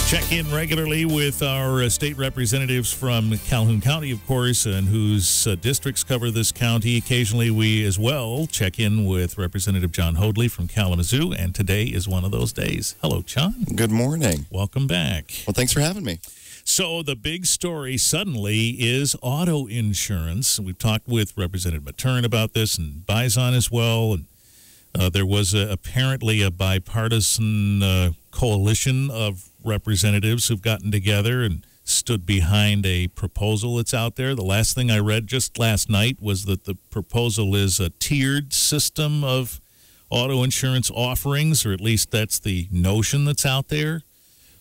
Check in regularly with our state representatives from Calhoun County, of course, and whose districts cover this county. Occasionally, we as well check in with Representative Jon Hoadley from Kalamazoo, and today is one of those days. Hello, Jon. Good morning. Welcome back. Well, thanks for having me. So the big story suddenly is auto insurance. We've talked with Representative Matern about this and Bison as well. And there was apparently a bipartisan coalition of representatives who've gotten together and stood behind a proposal that's out there. The last thing I read just last night was that the proposal is a tiered system of auto insurance offerings, or at least that's the notion that's out there.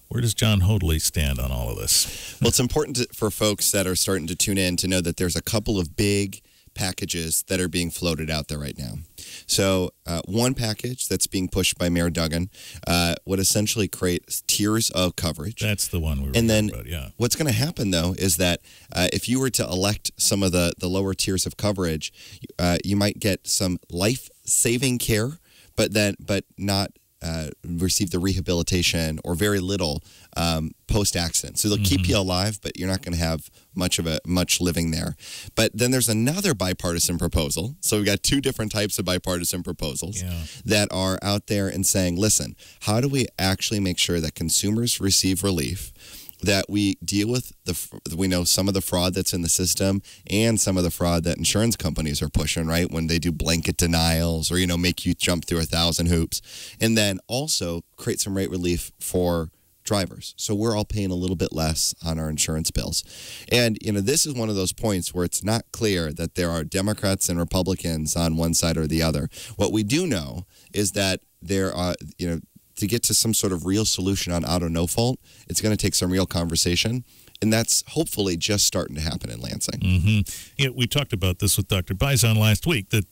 Where does Jon Hoadley stand on all of this? Well, it's important for folks that are starting to tune in to know that there's a couple of big packages that are being floated out there right now. So one package that's being pushed by Mayor Duggan would essentially create tiers of coverage. That's the one we were talking about, yeah. What's going to happen, though, is that if you were to elect some of the lower tiers of coverage, you might get some life-saving care, but not receive the rehabilitation or very little post-accident. So they'll keep you alive, but you're not going to have much living there. But then there's another bipartisan proposal. So we've got two different types of bipartisan proposals that are out there and saying, listen, how do we actually make sure that consumers receive relief, that we deal with we know some of the fraud that's in the system and some of the fraud that insurance companies are pushing, right? When they do blanket denials or, make you jump through 1,000 hoops. And then also create some rate relief for drivers. So we're all paying a little bit less on our insurance bills. And, this is one of those points where it's not clear that there are Democrats and Republicans on one side or the other. What we do know is that there are, to get to some sort of real solution on auto no fault, it's going to take some real conversation. And that's hopefully just starting to happen in Lansing. We talked about this with Dr. Bison last week, that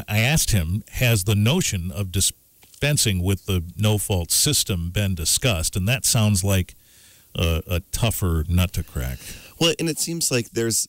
I asked him, has the notion of dispensing with the no-fault system been discussed? And that sounds like a tougher nut to crack. Well, and it seems like there is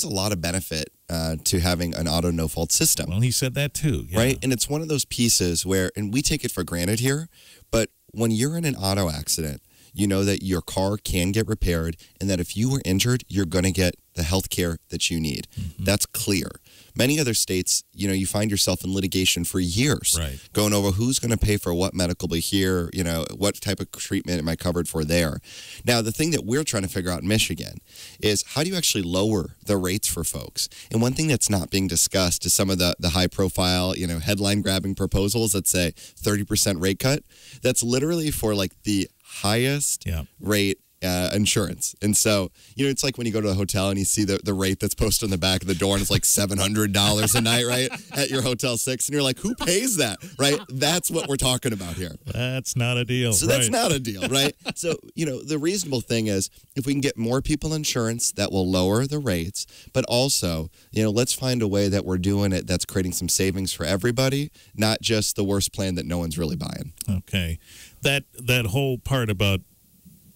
a lot of benefit to having an auto no-fault system. Well, he said that too. Yeah. Right? And it's one of those pieces where, and we take it for granted here, but when you're in an auto accident, you know that your car can get repaired and that if you were injured, you're going to get the health care that you need. That's clear. Many other states, you find yourself in litigation for years, going over who's going to pay for what medical here, what type of treatment am I covered for there. Now, the thing that we're trying to figure out in Michigan is how do you actually lower the rates for folks? And one thing that's not being discussed is some of the high-profile, headline-grabbing proposals that say 30% rate cut. That's literally for the highest rate insurance. And so, it's like when you go to a hotel and you see the rate that's posted on the back of the door and it's like $700 a night, right? At your Hotel 6. And you're like, who pays that, right? That's what we're talking about here. That's not a deal. So that's not a deal, right? So, the reasonable thing is if we can get more people insurance, that will lower the rates. But also, let's find a way that we're doing it that's creating some savings for everybody, not just the worst plan that no one's really buying. Okay. That whole part about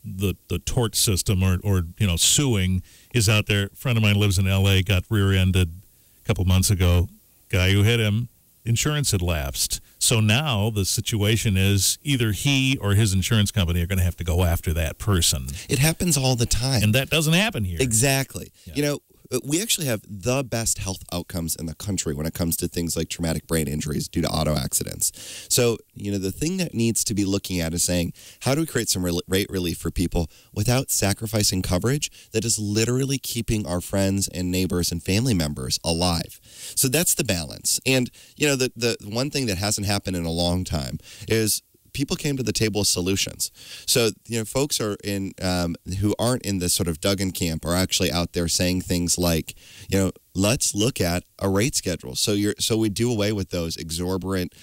the tort system or suing is out there. A friend of mine lives in L.A., got rear-ended a couple months ago. Guy who hit him, insurance had lapsed. So now the situation is either he or his insurance company are going to have to go after that person. It happens all the time. And that doesn't happen here. Exactly. Yeah. We actually have the best health outcomes in the country when it comes to things like traumatic brain injuries due to auto accidents. So, the thing that needs to be looking at is saying, how do we create some rate relief for people without sacrificing coverage that is literally keeping our friends and neighbors and family members alive? So that's the balance. And, the one thing that hasn't happened in a long time is people came to the table with solutions. So, folks are who aren't in this sort of Duggan camp are actually out there saying things like, let's look at a rate schedule. So we do away with those exorbitant,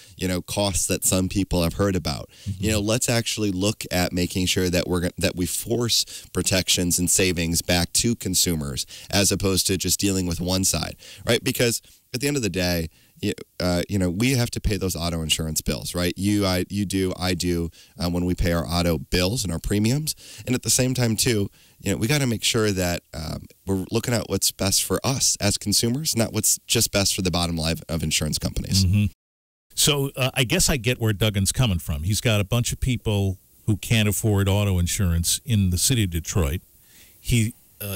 costs that some people have heard about. Let's actually look at making sure that that we force protections and savings back to consumers as opposed to just dealing with one side, right? Because at the end of the day, we have to pay those auto insurance bills, right? I do, when we pay our auto bills and our premiums. And at the same time, too, we got to make sure that we're looking at what's best for us as consumers, not what's just best for the bottom line of insurance companies. So I guess I get where Duggan's coming from. He's got a bunch of people who can't afford auto insurance in the city of Detroit. He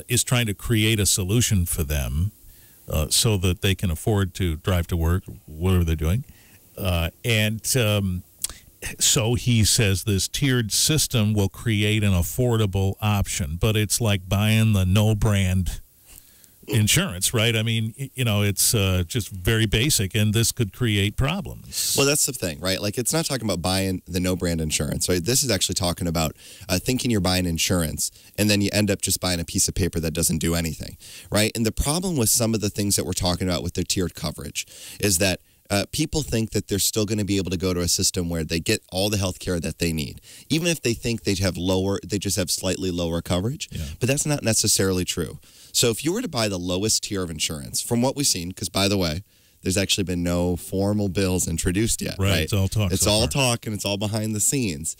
is trying to create a solution for them so that they can afford to drive to work, whatever they're doing. So he says this tiered system will create an affordable option, but it's like buying the no-brand insurance, right? I mean, it's just very basic, and this could create problems. Well, that's the thing, right? Like, it's not talking about buying the no-brand insurance, right? This is actually talking about thinking you're buying insurance, and then you end up just buying a piece of paper that doesn't do anything, right? And the problem with some of the things that we're talking about with their tiered coverage is that people think that they're still going to be able to go to a system where they get all the health care that they need, even if they think they just have slightly lower coverage. Yeah. But that's not necessarily true. So if you were to buy the lowest tier of insurance, from what we've seen, because by the way, there's actually been no formal bills introduced yet. Right. It's all talk. It's all talk, and it's all behind the scenes.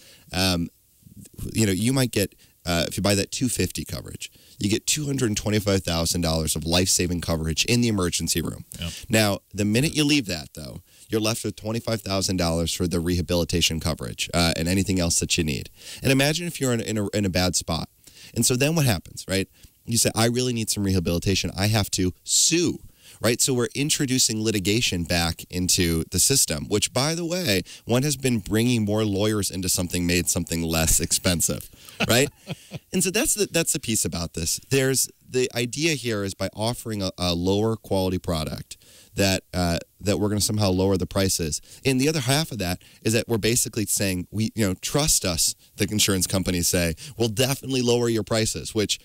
You might get, if you buy that $250 coverage, you get $225,000 of life-saving coverage in the emergency room. Yep. Now, the minute you leave that, though, you're left with $25,000 for the rehabilitation coverage and anything else that you need. And imagine if you're in a bad spot. And so then what happens, right? You say, I really need some rehabilitation. I have to sue. Right, so we're introducing litigation back into the system, which, by the way, one has been bringing more lawyers into something, made something less expensive, right? And so that's the piece about this. There's the idea here is by offering a lower quality product that we're going to somehow lower the prices. And the other half of that is that we're basically saying, trust us, the insurance companies say, we'll definitely lower your prices, which,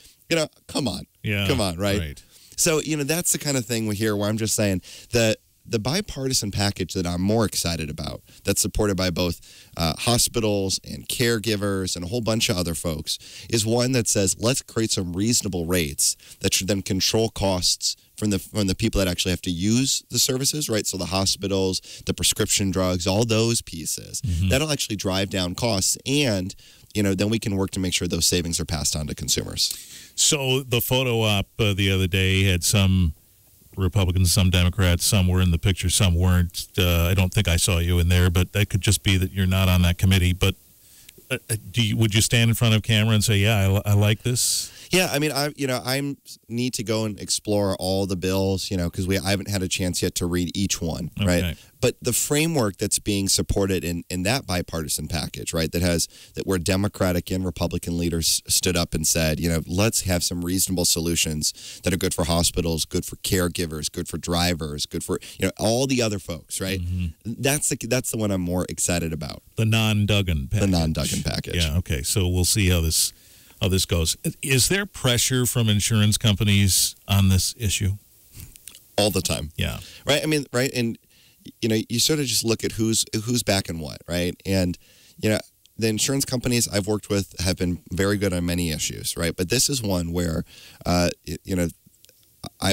come on. Yeah, come on, right. So, that's the kind of thing we hear where I'm just saying the bipartisan package that I'm more excited about, that's supported by both hospitals and caregivers and a whole bunch of other folks, is one that says, let's create some reasonable rates that should then control costs from the people that actually have to use the services, right? So the hospitals, the prescription drugs, all those pieces. Mm-hmm. That'll actually drive down costs, and then we can work to make sure those savings are passed on to consumers. So the photo op the other day had some Republicans, some Democrats, some were in the picture, some weren't. I don't think I saw you in there, but that could just be that you're not on that committee. But would you stand in front of camera and say, yeah, I like this? Yeah, I mean, I need to go and explore all the bills, because I haven't had a chance yet to read each one, right? Okay. But the framework that's being supported in that bipartisan package, right, that where Democratic and Republican leaders stood up and said, let's have some reasonable solutions that are good for hospitals, good for caregivers, good for drivers, good for all the other folks, right? Mm-hmm. That's the one I'm more excited about. The non-Duggan package. The non-Duggan package. Yeah. Okay. So we'll see how this goes. Is there pressure from insurance companies on this issue? All the time. Yeah. Right. I mean, right. And, you sort of just look at who's backing what, right? And, the insurance companies I've worked with have been very good on many issues, right? But this is one where,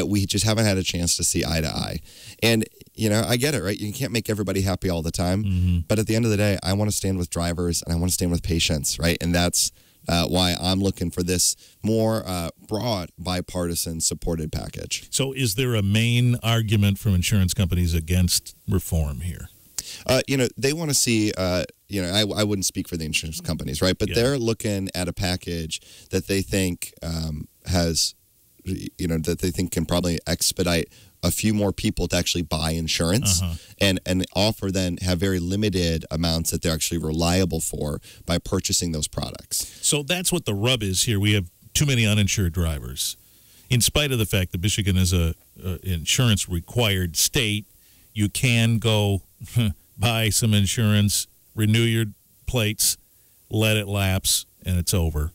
we just haven't had a chance to see eye to eye. And, I get it, right? You can't make everybody happy all the time. Mm-hmm. But at the end of the day, I want to stand with drivers and I want to stand with patients, right? And that's why I'm looking for this more broad, bipartisan supported package. So is there a main argument from insurance companies against reform here? They want to see, I wouldn't speak for the insurance companies, right? But they're looking at a package that they think that they think can probably expedite a few more people to actually buy insurance and have very limited amounts that they're actually reliable for by purchasing those products. So that's what the rub is here. We have too many uninsured drivers. In spite of the fact that Michigan is a insurance required state, you can go buy some insurance, renew your plates, let it lapse, and it's over.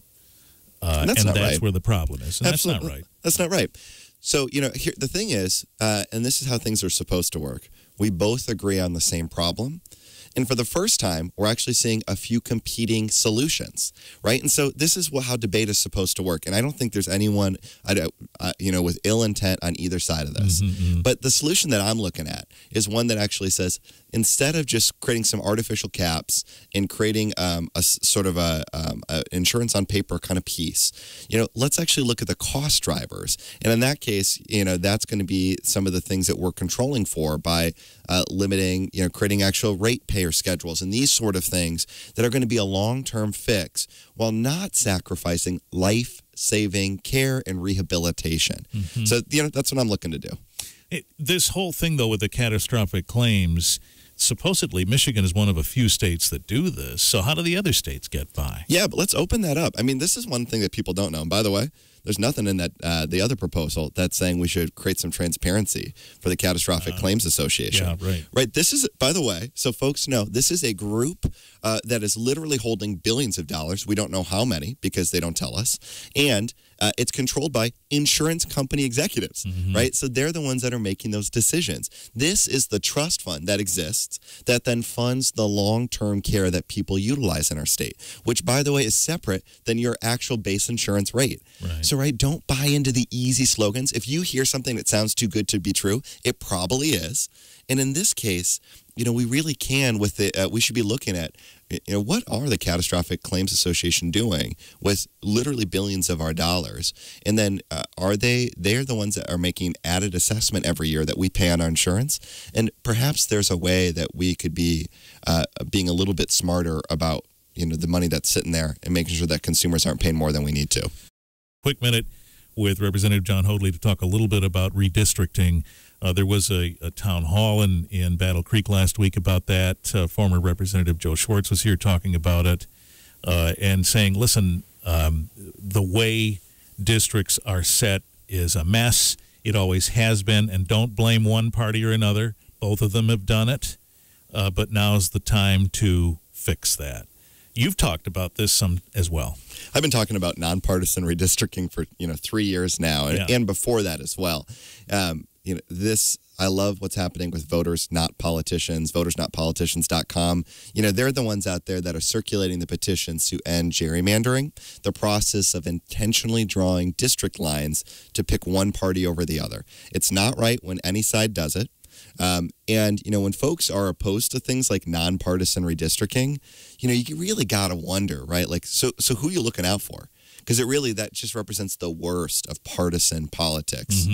And that's right. Where the problem is. And Absolutely. That's not right. That's not right. So, here, the thing is, and this is how things are supposed to work, we both agree on the same problem. And for the first time, we're actually seeing a few competing solutions, right? And so this is how debate is supposed to work. And I don't think there's anyone, with ill intent on either side of this. Mm-hmm. But the solution that I'm looking at is one that actually says, instead of just creating some artificial caps and creating sort of a insurance on paper kind of piece, let's actually look at the cost drivers. And in that case, that's going to be some of the things that we're controlling for by limiting, creating actual ratepayer schedules and these sort of things that are going to be a long-term fix while not sacrificing life-saving care and rehabilitation. So, that's what I'm looking to do. This whole thing, though, with the catastrophic claims, supposedly Michigan is one of a few states that do this. So how do the other states get by? Yeah, but let's open that up. I mean, this is one thing that people don't know. And by the way, there's nothing in that the other proposal that's saying we should create some transparency for the Catastrophic Claims Association. Yeah, right. Right. This is, by the way, so folks know, this is a group that is literally holding billions of dollars. We don't know how many because they don't tell us. And it's controlled by insurance company executives, right? So they're the ones that are making those decisions. This is the trust fund that exists that then funds the long-term care that people utilize in our state, which, by the way, is separate than your actual base insurance rate. Right. So, don't buy into the easy slogans. If you hear something that sounds too good to be true, it probably is. And in this case, we really can with the, we should be looking at, what are the Catastrophic Claims Association doing with literally billions of our dollars? And then they're the ones that are making added assessment every year that we pay on our insurance. And perhaps there's a way that we could be being a little bit smarter about, the money that's sitting there and making sure that consumers aren't paying more than we need to. Quick minute with Representative Jon Hoadley to talk a little bit about redistricting. There was a town hall in Battle Creek last week about that. Former Representative Joe Schwartz was here talking about it and saying, listen, the way districts are set is a mess. It always has been, and don't blame one party or another. Both of them have done it, but now's the time to fix that. You've talked about this some as well. I've been talking about nonpartisan redistricting for 3 years now, and before that as well. I love what's happening with Voters Not Politicians, votersnotpoliticians.com. They're the ones out there that are circulating the petitions to end gerrymandering, the process of intentionally drawing district lines to pick one party over the other. It's not right when any side does it. When folks are opposed to things like nonpartisan redistricting, you really got to wonder, right? So who are you looking out for? Because that just represents the worst of partisan politics.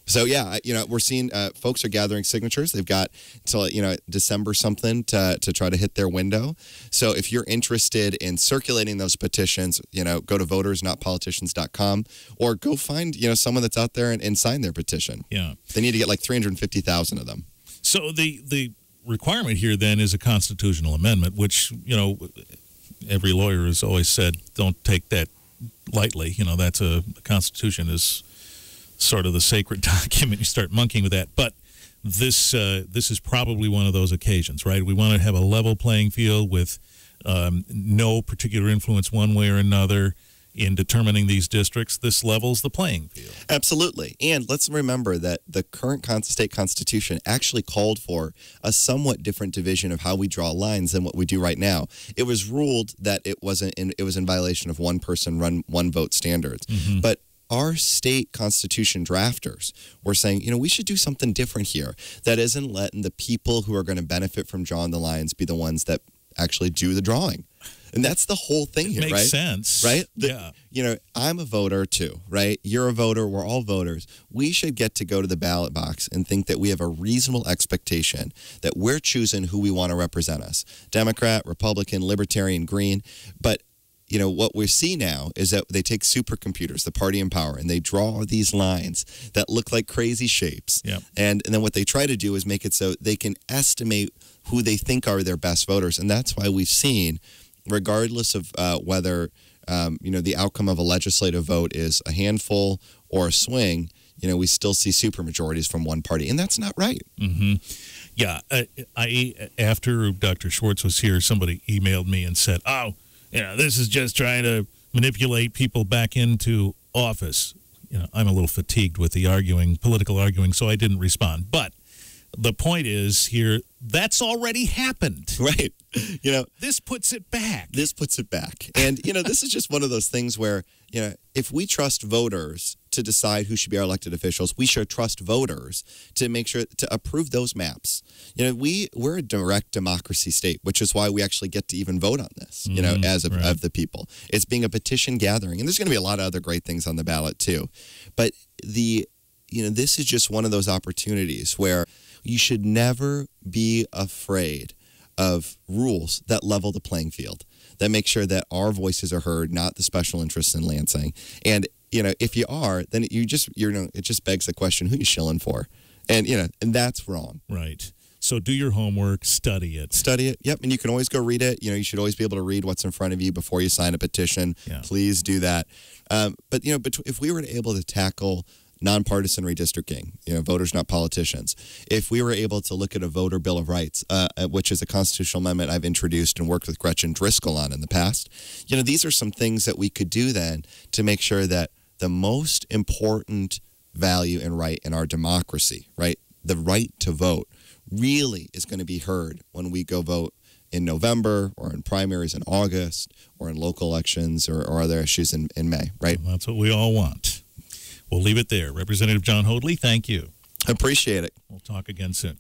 So, we're seeing folks are gathering signatures. They've got until, December something to try to hit their window. So if you're interested in circulating those petitions, go to votersnotpoliticians.com or go find, someone that's out there and sign their petition. Yeah. They need to get like 350,000 of them. So the requirement here then is a constitutional amendment, which, every lawyer has always said, don't take that lightly. That's the Constitution is sort of the sacred document. You start monkeying with that. But this is probably one of those occasions, right? We want to have a level playing field with no particular influence one way or another in determining these districts. This levels the playing field. Absolutely. And let's remember that the current state constitution actually called for a somewhat different division of how we draw lines than what we do right now. It was ruled that it was in violation of one person, one vote standards. But our state constitution drafters were saying, we should do something different here that isn't letting the people who are going to benefit from drawing the lines be the ones that actually do the drawing. And that's the whole thing here, right? Makes sense. Right? Yeah. I'm a voter too, right? You're a voter. We're all voters. We should get to go to the ballot box and think that we have a reasonable expectation that we're choosing who we want to represent us. Democrat, Republican, Libertarian, Green. But what we see now is that they take supercomputers, the party in power, and they draw these lines that look like crazy shapes. Yep. And then what they try to do is make it so they can estimate who they think are their best voters. And that's why we've seen, regardless of whether, the outcome of a legislative vote is a handful or a swing, we still see supermajorities from one party. And that's not right. Yeah. After Dr. Schwartz was here, somebody emailed me and said, this is just trying to manipulate people back into office. I'm a little fatigued with the political arguing, so I didn't respond. But the point is here, that's already happened. Right. This puts it back. This puts it back. And, this is just one of those things where, if we trust voters to decide who should be our elected officials, we should trust voters to make sure to approve those maps. You know, we're a direct democracy state, which is why we actually get to even vote on this, you know, as of the people. It's being a petition gathering. And there's going to be a lot of other great things on the ballot too. But this is just one of those opportunities where you should never be afraid of rules that level the playing field, that make sure that our voices are heard, not the special interests in Lansing. And, you know, if you are, then it just begs the question, who you shilling for? And, you know, and that's wrong. Right. So do your homework, study it. Study it. Yep. And you can always go read it. You know, you should always be able to read what's in front of you before you sign a petition. Yeah. Please do that. But, you know, if we were able to tackle nonpartisan redistricting, you know, voters, not politicians. If we were able to look at a voter bill of rights, which is a constitutional amendment I've introduced and worked with Gretchen Driscoll on in the past, you know, these are some things that we could do then to make sure that the most important value and right in our democracy, right, the right to vote, really is going to be heard when we go vote in November or in primaries in August or in local elections or other issues in May, right? Well, that's what we all want. We'll leave it there. Representative Jon Hoadley, thank you. Appreciate it. We'll talk again soon.